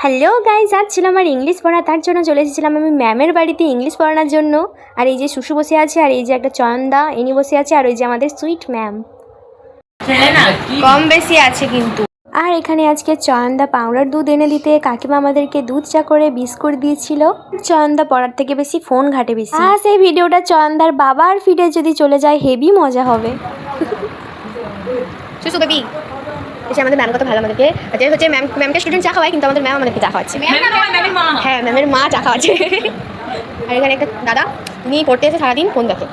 Hello guys, আজ ছিল আমার ইংলিশ পড়া, তার জন্য চলে এসেছিলাম আমি ম্যামের বাড়িতে ইংলিশ পড়ানোর জন্য। আর এই যে সুসু বসে আছে, আর এই যে একটা চয়নদা ইনি বসে আছে, আর ওই যে আমাদের সুইট ম্যাম কম বেশি আছে কিন্তু। আর এখানে আজকে চয়নদা পাউডার দুধ এনে দিতে কাকিমা আমাদেরকে দুধ চা করে বিস্কুট দিয়েছিল। চয়নদা পড়ার থেকে বেশি ফোন ঘাটে বেশি। আর সেই ভিডিওটা চয়নদার বাবার ফিডে যদি চলে যায় হেভি মজা হবে। সুসু বেবি এসে আমাদের ম্যাম কত ভালো আমাদেরকে হচ্ছে ম্যামকে স্টুডেন্ট চা খাওয়ায়, কিন্তু আমাদের ম্যাম আমাদেরকে চা খাওয়াচ্ছে। হ্যাঁ, ম্যামের মা চা খাওয়াচ্ছে। আর এখানে একটা দাদা, উনি পড়তে এসে সারাদিন ফোন দেখে।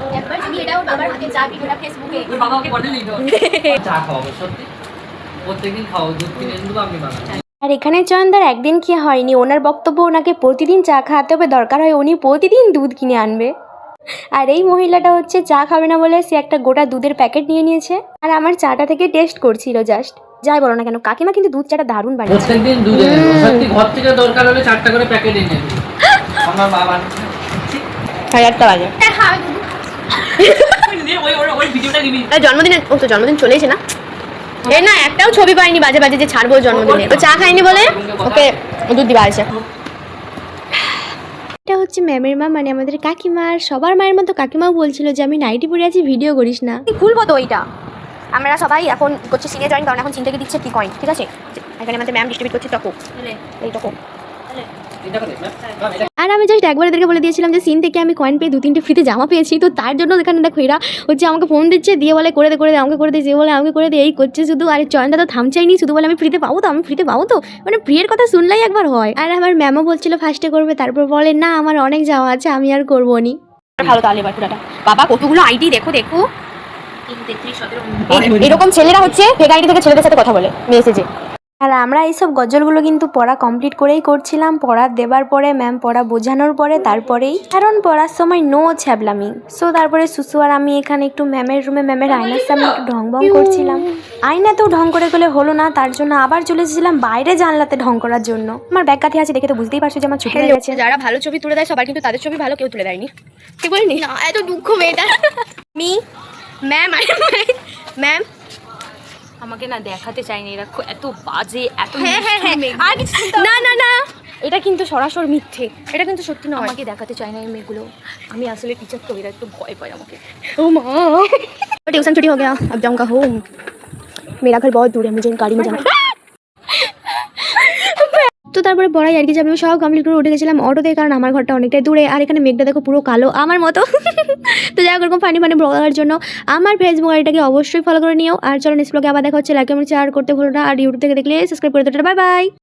আর এখানে চয়নদার একদিন কি হয়নি, ওনার বক্তব্য ওনাকে প্রতিদিন চা খাওয়াতে হবে, দরকার হয় উনি প্রতিদিন দুধ কিনে আনবে। আর এই মহিলাটা হচ্ছে চা খাবে না বলে সে একটা গোটা দুধের প্যাকেট নিয়ে নিয়েছে, আর আমার চাটা থেকে টেস্ট করছিল জাস্ট। যাই বলো না কেন, কাকিমা কিন্তু দুধ চাটা দারুণ বানিয়েছে। প্রত্যেকদিন দুধ এনে সত্যি ঘর থেকে দরকার হলে 4টা করে প্যাকেট এনে দিই আমার বাবা। 1000টা বাজে ওই ভিডিওটা দিবি। জন্মদিনে, ও তো জন্মদিন চলে এসে না, এই না একটাও ছবি পাইনি বাজে বাজে যে ছাড়বো জন্মদিনে। তো চা খাইনি বলে ওকে দুধ দিবা আছে। এটা হচ্ছে ম্যামের মা, মানে আমাদের কাকিমা। আর সবার মায়ের মতো কাকিমাও বলছিল যে আমি নাইটি পরে আছি, ভিডিও করিস না। খুলবো তো ওইটা, আমরা সবাই এখন করছি সিনে জয়েন, কারণ এখন সিন থেকে দিচ্ছে কি কয়েন, ঠিক আছে। এখানে আমাদের ম্যাম ডিস্ট্রিবিউট করছে টকো, এই টকো। আর আমি জাস্ট একবার এদেরকে বলে দিয়েছিলাম যে সিন থেকে আমি কয়েন পেয়ে 2-3টে ফ্রিতে জামা পেয়েছি, তো তার জন্য এখানে দেখো এরা হচ্ছে আমাকে ফোন দিচ্ছে, দিয়ে বলে করে দে আমাকে করে দে, যে বলে আমাকে করে দে, এই করছে শুধু। আর চয়নদা তো থামচাইনি, শুধু বলে আমি ফ্রিতে পাবো তো, আমি ফ্রিতে পাবো তো, মানে প্রিয়ের কথা শুনলেই একবার হয়। আর আমার ম্যামও বলছিল ফার্স্টে করবে, তারপর বলে না আমার অনেক যাওয়া আছে, আমি আর করবো নি। ভালো তাহলে এবার পুরাটা বাবা কতগুলো আইডি দেখো দেখো, এরকম ছেলেরা হচ্ছে ফেক আইডি থেকে ছেলেদের সাথে কথা বলে মেসেজে। আর আমরা এইসব গজলগুলো কিন্তু পড়া কমপ্লিট করেই করছিলাম। পড়া দেবার পরে ম্যাম পড়া বোঝানোর পরে তারপরেই, কারণ পড়ার সময় নো ছ্যাবলামি। সো তারপরে সুসু আর আমি এখানে একটু ম্যামের রুমে ম্যামের আয়নার সামনে একটু ঢং বং করছিলাম। আয়নাতেও ঢং করে গেলে হলো না, তার জন্য আবার চলে এসেছিলাম বাইরে জানলাতে ঢং করার জন্য। আমার ব্যাগ কাঠি আছে দেখে তো বুঝতেই পারছো যে আমার ছবি হয়ে গেছে। যারা ভালো ছবি তুলে দেয় সবার, কিন্তু তাদের ছবি ভালো কেউ তুলে দেয়নি, ঠিক বলিনি? এত দুঃখ মেয়েটা। ম্যাম আমাকে না দেখাতে চাইনি, এরা এত বাজে, এত আর কিছু না না না, এটা কিন্তু সরাসরি মিথ্যে, এটা কিন্তু সত্যি নয়। আমাকে দেখাতে চায় না এই মেয়েগুলো। আমি আসলে টিচার তো, এরা একটু ভয় পায় আমাকে। ओ माँ, ट्यूशन छुट्टी हो गया, अब जाऊँगा होम। मेरा घर बहुत दूर है, मुझे गाड़ी में जाना। তো তারপরে পড়াই আর কি যাবে, সব কমপ্লিট করে উঠে গেছিলাম অটোতে, কারণ আমার ঘরটা অনেকটাই দূরে। আর এখানে মেঘটা দেখো পুরো কালো আমার মতো। তো যাই হোক, এরকম ফানি ব্লগ দেখার জন্য আমার ফেসবুক আইডিটাকে অবশ্যই ফলো করে নিও। আর চলো নেক্সট ব্লগে আবার দেখা হচ্ছে। লাইক কমেন্ট শেয়ার করতে ভুলো না, আর ইউটিউব থেকে দেখলে সাবস্ক্রাইব করে দিও। Bye bye.